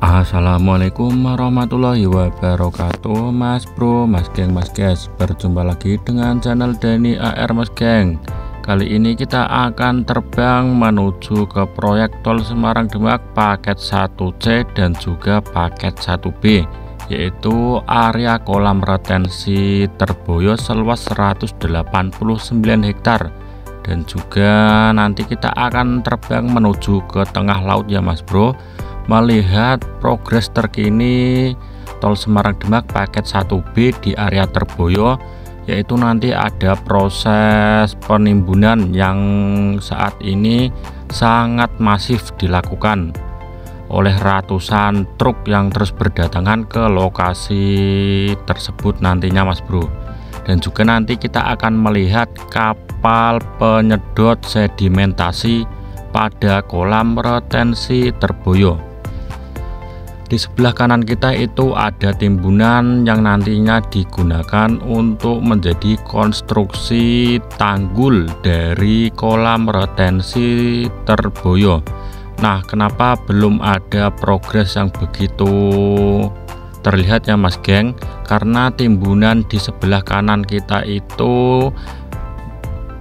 Assalamualaikum warahmatullahi wabarakatuh, Mas Bro, Mas Geng, Mas Guys. Berjumpa lagi dengan channel Dani AR Mas Geng. Kali ini kita akan terbang menuju ke proyek tol Semarang Demak paket 1C dan juga paket 1B, yaitu area kolam retensi Terboyo seluas 189 hektar. Dan juga nanti kita akan terbang menuju ke tengah laut ya Mas Bro, melihat progres terkini tol Semarang Demak paket 1B di area Terboyo, yaitu nanti ada proses penimbunan yang saat ini sangat masif dilakukan oleh ratusan truk yang terus berdatangan ke lokasi tersebut nantinya Mas Bro. Dan juga nanti kita akan melihat kapal penyedot sedimentasi pada kolam retensi Terboyo. Di sebelah kanan kita itu ada timbunan yang nantinya digunakan untuk menjadi konstruksi tanggul dari kolam retensi Terboyo. Nah, kenapa belum ada progres yang begitu terlihat ya Mas Geng? Karena timbunan di sebelah kanan kita itu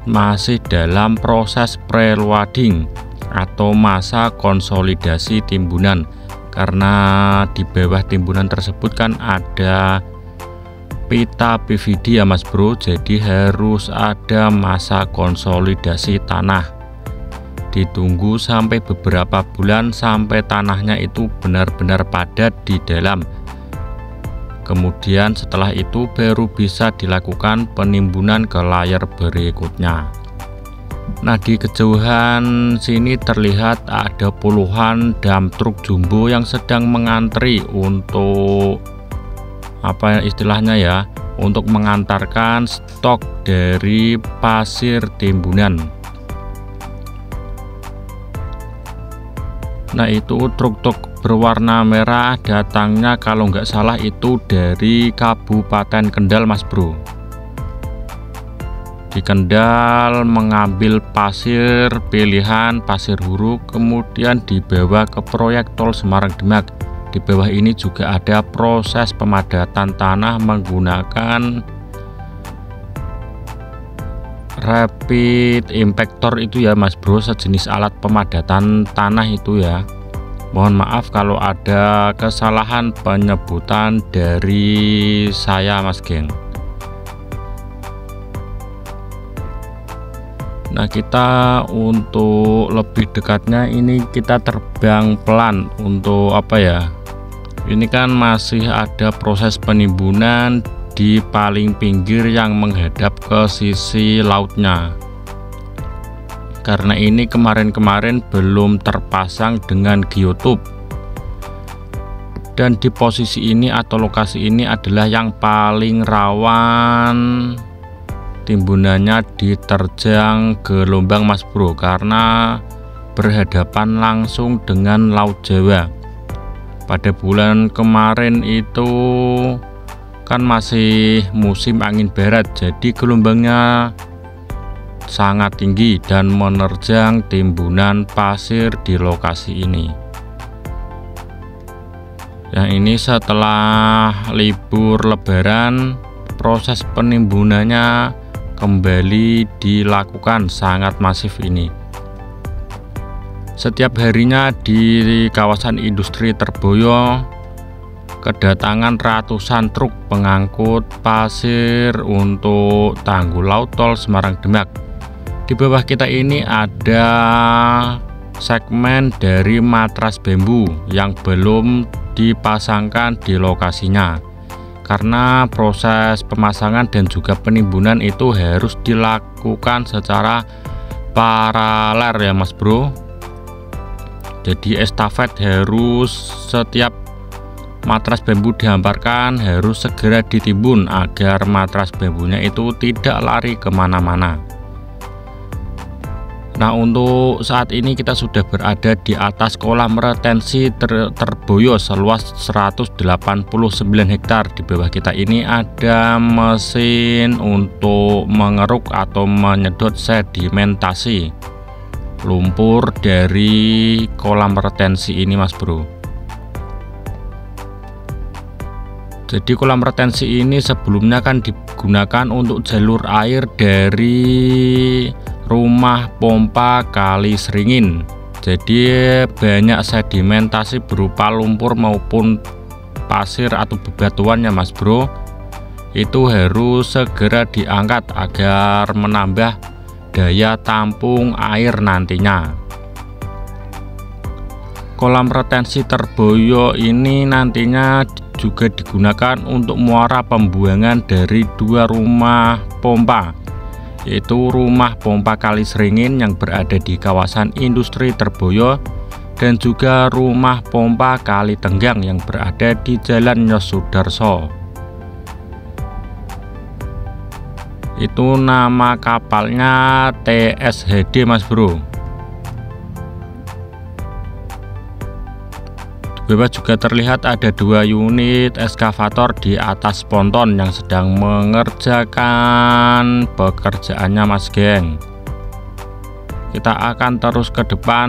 masih dalam proses preloading atau masa konsolidasi timbunan. Karena di bawah timbunan tersebut kan ada pita PVD ya Mas Bro, jadi harus ada masa konsolidasi tanah. Ditunggu sampai beberapa bulan sampai tanahnya itu benar-benar padat di dalam. Kemudian setelah itu baru bisa dilakukan penimbunan ke layer berikutnya. Nah, di kejauhan sini terlihat ada puluhan dump truk jumbo yang sedang mengantri untuk apa istilahnya ya, untuk mengantarkan stok dari pasir timbunan. Nah, itu truk-truk berwarna merah datangnya kalau nggak salah itu dari Kabupaten Kendal Mas Bro. Di Kendal mengambil pasir pilihan pasir huruk, kemudian dibawa ke proyek tol Semarang Demak. Di bawah ini juga ada proses pemadatan tanah menggunakan rapid impactor itu ya Mas Bro, sejenis alat pemadatan tanah itu ya. Mohon maaf kalau ada kesalahan penyebutan dari saya Mas Geng. Nah, kita untuk lebih dekatnya ini kita terbang pelan untuk apa ya, ini kan masih ada proses penimbunan di paling pinggir yang menghadap ke sisi lautnya. Karena ini kemarin-kemarin belum terpasang dengan geotube, dan di posisi ini atau lokasi ini adalah yang paling rawan timbunannya diterjang gelombang Mas Bro, karena berhadapan langsung dengan Laut Jawa. Pada bulan kemarin itu kan masih musim angin barat, jadi gelombangnya sangat tinggi dan menerjang timbunan pasir di lokasi ini. Yang ini setelah libur lebaran, proses penimbunannya kembali dilakukan sangat masif ini. Setiap harinya di kawasan industri Terboyo kedatangan ratusan truk pengangkut pasir untuk tanggul laut tol Semarang Demak. Di bawah kita ini ada segmen dari matras bambu yang belum dipasangkan di lokasinya, karena proses pemasangan dan juga penimbunan itu harus dilakukan secara paralel ya Mas Bro. Jadi estafet harus setiap matras bambu dihamparkan harus segera ditimbun agar matras bambunya itu tidak lari kemana-mana. Nah, untuk saat ini kita sudah berada di atas kolam retensi Terboyo seluas 189 hektar. Di bawah kita ini ada mesin untuk mengeruk atau menyedot sedimentasi lumpur dari kolam retensi ini Mas Bro. Jadi kolam retensi ini sebelumnya kan digunakan untuk jalur air dari rumah pompa Kali Seringin. Jadi banyak sedimentasi berupa lumpur maupun pasir atau bebatuan ya Mas Bro. Itu harus segera diangkat agar menambah daya tampung air nantinya. Kolam retensi Terboyo ini nantinya juga digunakan untuk muara pembuangan dari dua rumah pompa, yaitu rumah pompa Kali Seringin yang berada di kawasan industri Terboyo dan juga rumah pompa Kali Tenggang yang berada di Jalan Yosudarso. Itu nama kapalnya TSHD Mas Bro. Di bawah juga terlihat ada dua unit eskavator di atas ponton yang sedang mengerjakan pekerjaannya Mas Geng. Kita akan terus ke depan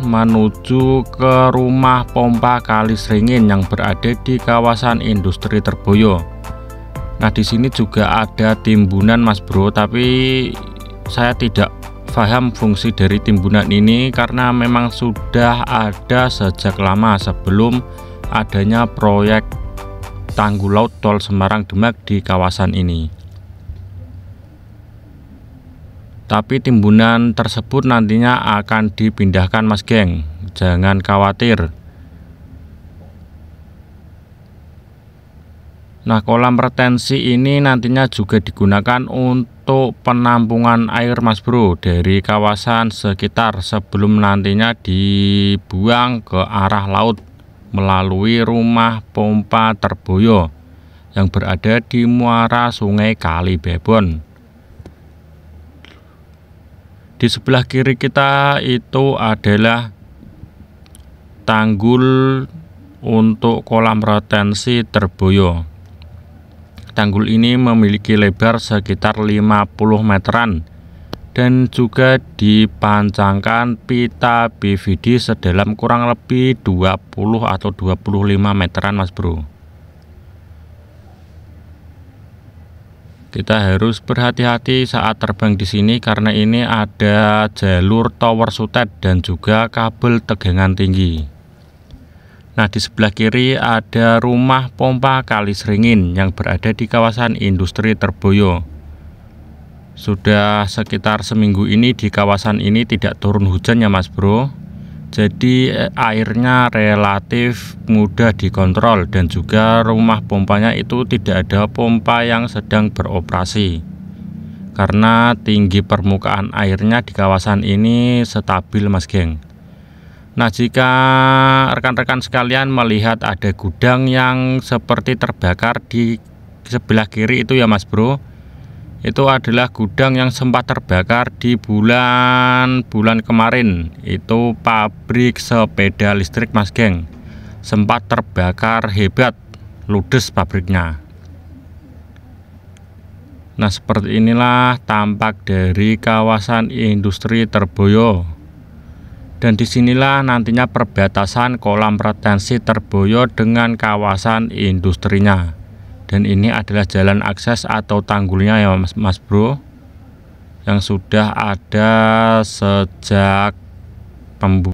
menuju ke rumah pompa Kali Seringin yang berada di kawasan industri Terboyo. Nah, di sini juga ada timbunan Mas Bro, tapi saya tidak paham fungsi dari timbunan ini karena memang sudah ada sejak lama sebelum adanya proyek tanggul laut Tol Semarang Demak di kawasan ini. Tapi timbunan tersebut nantinya akan dipindahkan Mas Geng, jangan khawatir. Nah, kolam retensi ini nantinya juga digunakan untuk penampungan air Mas Bro dari kawasan sekitar sebelum nantinya dibuang ke arah laut melalui rumah pompa Terboyo yang berada di muara Sungai Kali Bebon. Di sebelah kiri kita itu adalah tanggul untuk kolam retensi Terboyo. Tanggul ini memiliki lebar sekitar 50 meteran dan juga dipancangkan pita BVD sedalam kurang lebih 20 atau 25 meteran Mas Bro. Kita harus berhati-hati saat terbang di sini karena ini ada jalur tower sutet dan juga kabel tegangan tinggi. Nah, di sebelah kiri ada rumah pompa Kali Seringin yang berada di kawasan industri Terboyo. Sudah sekitar seminggu ini di kawasan ini tidak turun hujan ya Mas Bro. Jadi airnya relatif mudah dikontrol dan juga rumah pompanya itu tidak ada pompa yang sedang beroperasi. Karena tinggi permukaan airnya di kawasan ini stabil Mas Geng. Nah, jika rekan-rekan sekalian melihat ada gudang yang seperti terbakar di sebelah kiri itu ya Mas Bro, itu adalah gudang yang sempat terbakar di bulan kemarin. Itu pabrik sepeda listrik Mas Geng, sempat terbakar hebat, ludes pabriknya. Nah, seperti inilah tampak dari kawasan industri Terboyo. Dan disinilah nantinya perbatasan kolam retensi Terboyo dengan kawasan industrinya. Dan ini adalah jalan akses atau tanggulnya ya Mas Bro, yang sudah ada sejak pembuatan.